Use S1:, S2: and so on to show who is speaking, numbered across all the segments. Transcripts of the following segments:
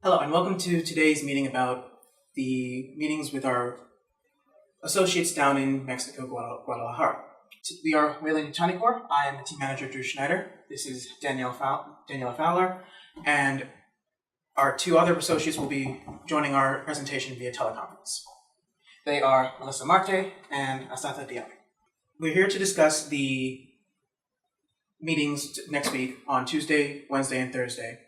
S1: Hello, and welcome to today's meeting about the meetings with our associates down in Mexico, Guadalajara. We are Weyland-Yutani Corp. I am the team manager, Drew Schneider. This is Daniela Fowler, and our two other associates will be joining our presentation via teleconference. They are Melissa Marte and Asata Diaby. We're here to discuss the meetings next week on Tuesday, Wednesday, and Thursday.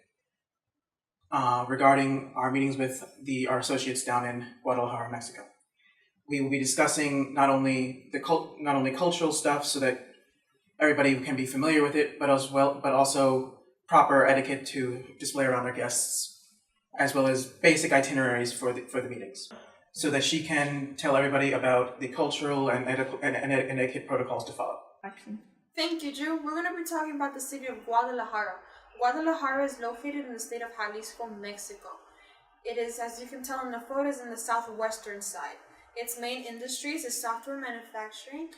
S1: Regarding our meetings with our associates down in Guadalajara, Mexico. We will be discussing not only cultural stuff so that everybody can be familiar with it, but also proper etiquette to display around our guests, as well as basic itineraries for the meetings, so that she can tell everybody about the cultural and etiquette protocols to follow.
S2: Action. Thank you, Drew. We're going to be talking about the city of Guadalajara. Guadalajara is located in the state of Jalisco, Mexico. It is, as you can tell in the photos, in the southwestern side. Its main industries is software manufacturing,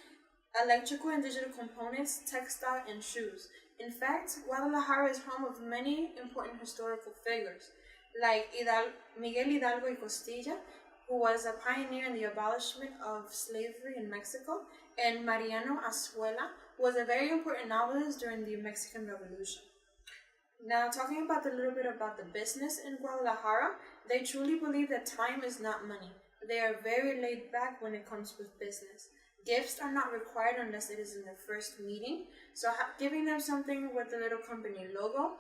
S2: electrical and digital components, textile, and shoes. In fact, Guadalajara is home of many important historical figures, like Miguel Hidalgo y Costilla, who was a pioneer in the abolishment of slavery in Mexico, and Mariano Azuela, who was a very important novelist during the Mexican Revolution. Now, talking about a little bit about the business in Guadalajara, they truly believe that time is not money. They are very laid back when it comes with business. Gifts are not required unless it is in their first meeting, so giving them something with the little company logo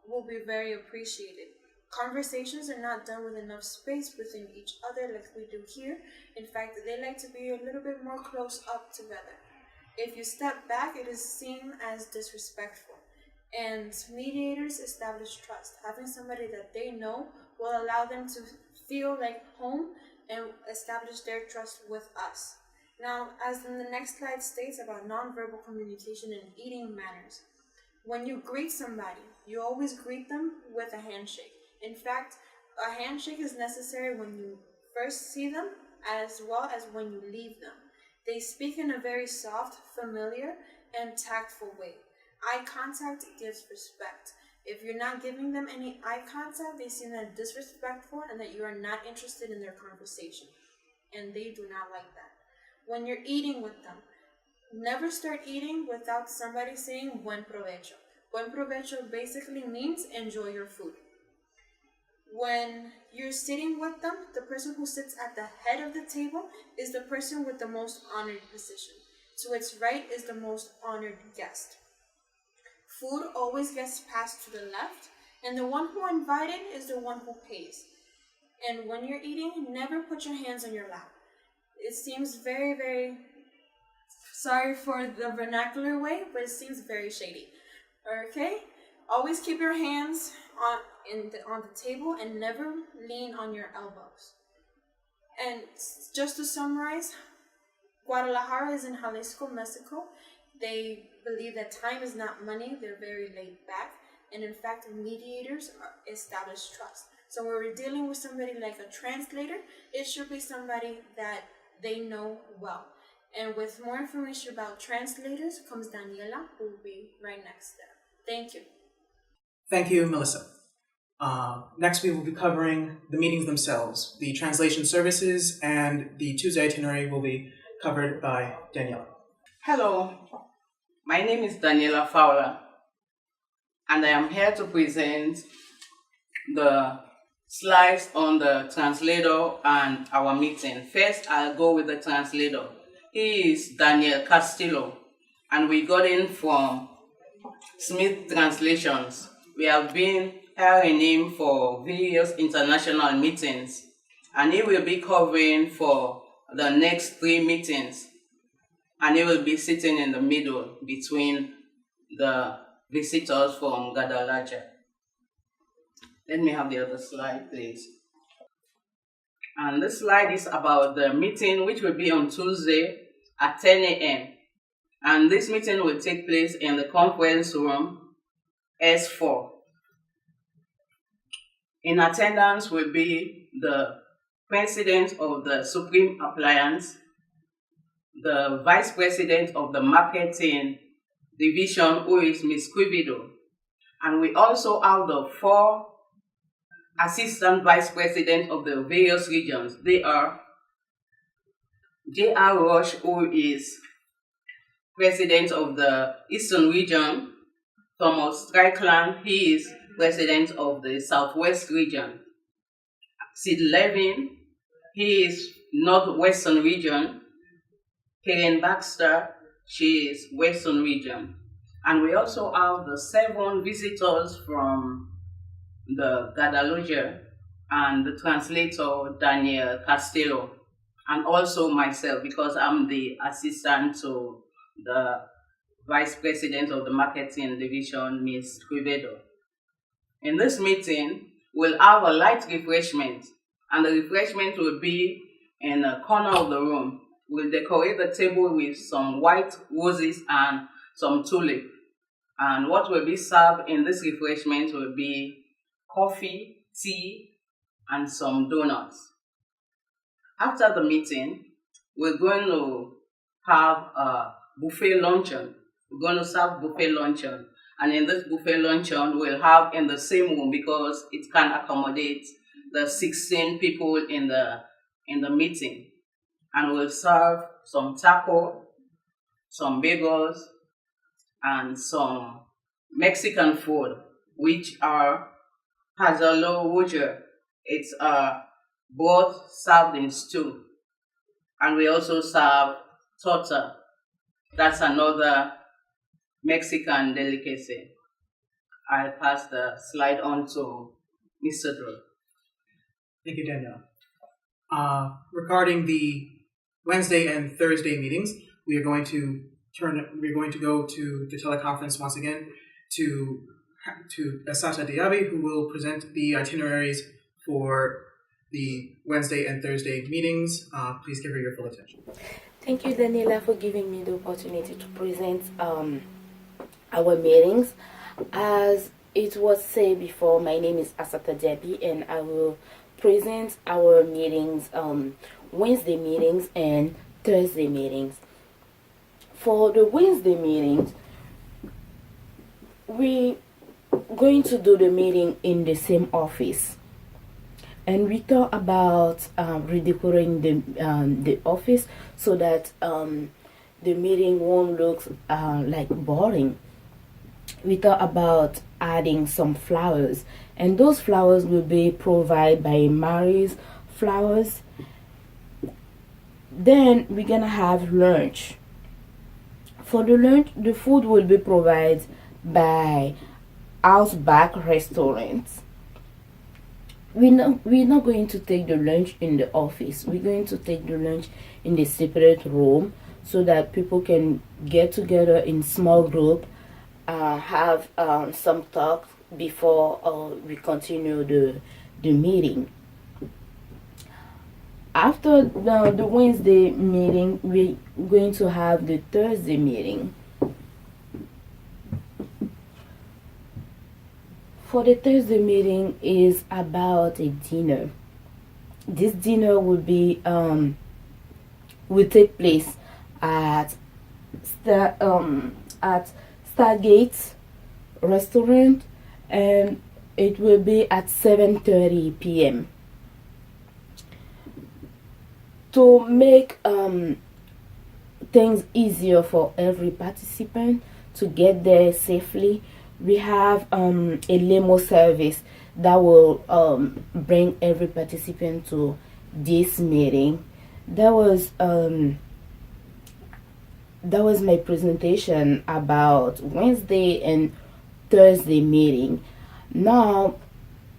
S2: will be very appreciated. Conversations are not done with enough space within each other like we do here. In fact, they like to be a little bit more close up together. If you step back, it is seen as disrespectful. And mediators establish trust. Having somebody that they know will allow them to feel like home and establish their trust with us. Now, as in the next slide states about nonverbal communication and eating manners. When you greet somebody, you always greet them with a handshake. In fact, a handshake is necessary when you first see them as well as when you leave them. They speak in a very soft, familiar, and tactful way. Eye contact gives respect. If you're not giving them any eye contact, they seem that disrespectful and that you are not interested in their conversation. And they do not like that. When you're eating with them, never start eating without somebody saying buen provecho. Buen provecho basically means enjoy your food. When you're sitting with them, the person who sits at the head of the table is the person with the most honored position. To its right is the most honored guest. Food always gets passed to the left, and the one who invited is the one who pays. And when you're eating, never put your hands on your lap. It seems very, very, sorry for the vernacular way, but it seems very shady. Okay? Always keep your hands on the table and never lean on your elbows. And just to summarize, Guadalajara is in Jalisco, Mexico. They believe that time is not money. They're very laid back. And in fact, mediators establish trust. So when we're dealing with somebody like a translator, it should be somebody that they know well. And with more information about translators comes Daniela, who will be right next there. Thank you.
S1: Thank you, Melissa. Next, we will be covering the meetings themselves. The translation services and the Tuesday itinerary will be covered by Daniela.
S3: Hello, my name is Daniela Fowler, and I am here to present the slides on the translator and our meeting. First, I'll go with the translator. He is Daniel Castillo, and we got in from Smith Translations. We have been hiring him for various international meetings, and he will be covering for the next 3 meetings. And he will be sitting in the middle between the visitors from Guadalajara. Let me have the other slide, please. And this slide is about the meeting, which will be on Tuesday at 10 a.m. And this meeting will take place in the conference room S4. In attendance will be the President of the Supreme Appliance, the Vice President of the Marketing Division, who is Ms. Quivido. And we also have the 4 assistant vice president of the various regions. They are J.R. Rush, who is president of the Eastern region. Thomas Strickland, he is president of the Southwest region. Sid Levin, he is Northwestern region. Karen Baxter, she is Western region. And we also have the 7 visitors from the Guadalupe and the translator Daniel Castillo, and also myself, because I'm the assistant to the vice president of the marketing division, Ms. Quevedo. In this meeting, we'll have a light refreshment, and the refreshment will be in a corner of the room. We'll decorate the table with some white roses and some tulip. And what will be served in this refreshment will be coffee, tea, and some donuts. After the meeting, we're going to have a buffet luncheon. We're going to serve buffet luncheon. And in this buffet luncheon, we'll have in the same room, because it can accommodate the 16 people in the meeting. And we'll serve some taco, some bagels, and some Mexican food, which are Hazalo Roger. It's both served in stew. And we also serve torta. That's another Mexican delicacy. I'll pass the slide on to Mr. Drew.
S1: Thank you, Danielle. Regarding the Wednesday and Thursday meetings, we are going to go to the teleconference once again to Asata Diaby, who will present the itineraries for the Wednesday and Thursday meetings. Please give her your full attention.
S4: Thank you, Daniela, for giving me the opportunity to present our meetings. As it was said before, my name is Asata Debbie, and I will present our meetings, Wednesday meetings and Thursday meetings. For the Wednesday meetings, we're going to do the meeting in the same office. And we thought about redecorating the office so that the meeting won't look like boring. We thought about adding some flowers, and those flowers will be provided by Mary's Flowers. Then we're gonna have lunch. For the lunch, the food will be provided by Outback Restaurants. We're not going to take the lunch in the office. We're going to take the lunch in the separate room so that people can get together in small group, have some talk before we continue the meeting. After the Wednesday meeting, we're going to have the Thursday meeting. For the Thursday meeting is about a dinner. This dinner will take place at Stargate Restaurant, and it will be at 7:30 p.m. To make things easier for every participant to get there safely, we have a limo service that will bring every participant to this meeting. That was my presentation about Wednesday and Thursday meeting. Now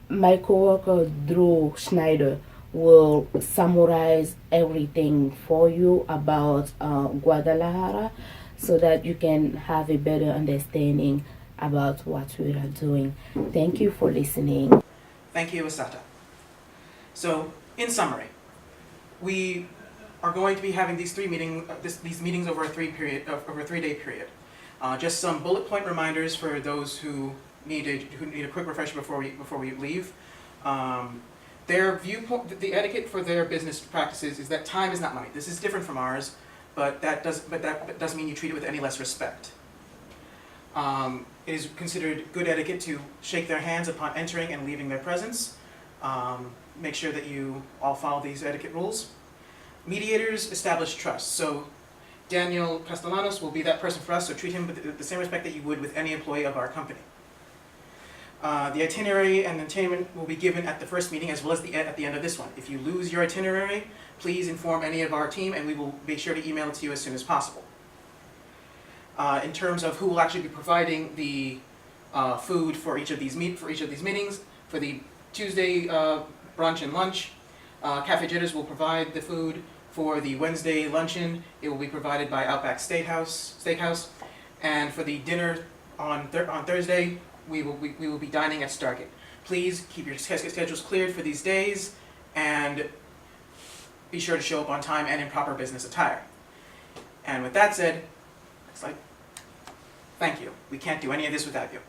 S4: my coworker Drew Schneider will summarize everything for you about Guadalajara, so that you can have a better understanding about what we are doing. Thank you for listening.
S1: Thank you, Asata. So, in summary, we are going to be having these meetings over a 3-day period. Just some bullet point reminders for those who need a quick refresher before we leave. Their viewpoint, the etiquette for their business practices is that time is not money. This is different from ours, but that doesn't mean you treat it with any less respect. It is considered good etiquette to shake their hands upon entering and leaving their presence. Make sure that you all follow these etiquette rules. Mediators establish trust. So Daniel Castellanos will be that person for us, so treat him with the same respect that you would with any employee of our company. The itinerary and entertainment will be given at the first meeting as well as at the end of this one. If you lose your itinerary, please inform any of our team and we will make sure to email it to you as soon as possible. In terms of who will actually be providing the food for each of these meetings, for the Tuesday brunch and lunch, Cafe Jitters will provide the food. For the Wednesday luncheon, it will be provided by Outback Steakhouse, and for the dinner on Thursday, we will be dining at Stargate. Please keep your schedules cleared for these days, and be sure to show up on time and in proper business attire. And with that said, thank you. We can't do any of this without you.